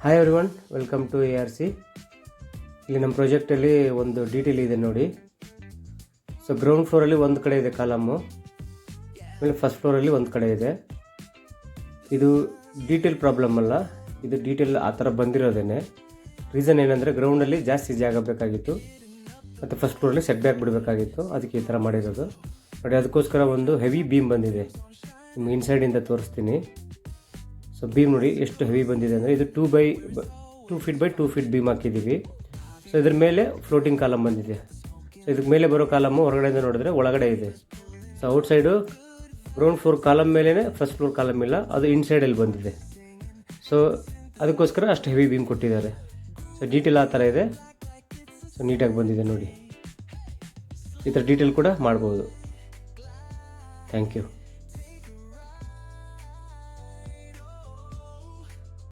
Hi everyone, welcome to ARC. ಇಲ್ಲಿ ನಮ್ಮ ಪ್ರಾಜೆಕ್ಟಲ್ಲಿ ಒಂದು ಡೀಟೇಲ್ ಇದೆ ನೋಡಿ. ಸೊ ಗ್ರೌಂಡ್ ಫ್ಲೋರಲ್ಲಿ ಒಂದು ಕಡೆ ಇದೆ ಕಾಲಮ್ಮು, ಆಮೇಲೆ ಫಸ್ಟ್ ಫ್ಲೋರಲ್ಲಿ ಒಂದು ಕಡೆ ಇದೆ. ಇದು ಡೀಟೇಲ್ ಪ್ರಾಬ್ಲಮ್ ಅಲ್ಲ, ಇದು ಡೀಟೇಲ್ ಆ ಥರ ಬಂದಿರೋದೇನೆ. ರೀಸನ್ ಏನಂದರೆ ಗ್ರೌಂಡಲ್ಲಿ ಜಾಸ್ತಿ ಜಾಗ ಬೇಕಾಗಿತ್ತು ಮತ್ತು ಫಸ್ಟ್ ಫ್ಲೋರಲ್ಲಿ ಸೆಟ್ ಬ್ಯಾಕ್ ಬಿಡಬೇಕಾಗಿತ್ತು, ಅದಕ್ಕೆ ಈ ಥರ ಮಾಡಿರೋದು ನೋಡಿ. ಅದಕ್ಕೋಸ್ಕರ ಒಂದು ಹೆವಿ ಬೀಮ್ ಬಂದಿದೆ, ನಿಮ್ಗೆ ಇನ್ಸೈಡಿಂದ ತೋರಿಸ್ತೀನಿ. ಸೊ ಬೀಮ್ ನೋಡಿ ಎಷ್ಟು ಹೆವಿ ಬಂದಿದೆ ಅಂದರೆ, ಇದು 2 ಫೀಟ್ ಬೈ 2 ಫೀಟ್ ಬೀಮ್ ಹಾಕಿದ್ದೀವಿ. ಸೊ ಇದ್ರ ಮೇಲೆ ಫ್ಲೋಟಿಂಗ್ ಕಾಲಮ್ ಬಂದಿದೆ. ಸೊ ಇದಕ್ಕೆ ಮೇಲೆ ಬರೋ ಕಾಲಮ್ಮು ಹೊರಗಡೆಯಿಂದ ನೋಡಿದ್ರೆ ಒಳಗಡೆ ಇದೆ. So outside ground floor column ಮೇಲೇ ಫಸ್ಟ್ ಫ್ಲೋರ್ ಕಾಲಮ್ ಇಲ್ಲ, ಅದು ಇನ್ಸೈಡಲ್ಲಿ ಬಂದಿದೆ. ಸೊ ಅದಕ್ಕೋಸ್ಕರ ಅಷ್ಟು ಹೆವಿ ಬೀಮ್ ಕೊಟ್ಟಿದ್ದಾರೆ. ಸೊ ಡೀಟೇಲ್ ಆ ಥರ ಇದೆ. ಸೊ ನೀಟಾಗಿ ಬಂದಿದೆ ನೋಡಿ. ಈ ಥರ ಡೀಟೇಲ್ ಕೂಡ ಮಾಡ್ಬೋದು. Thank you.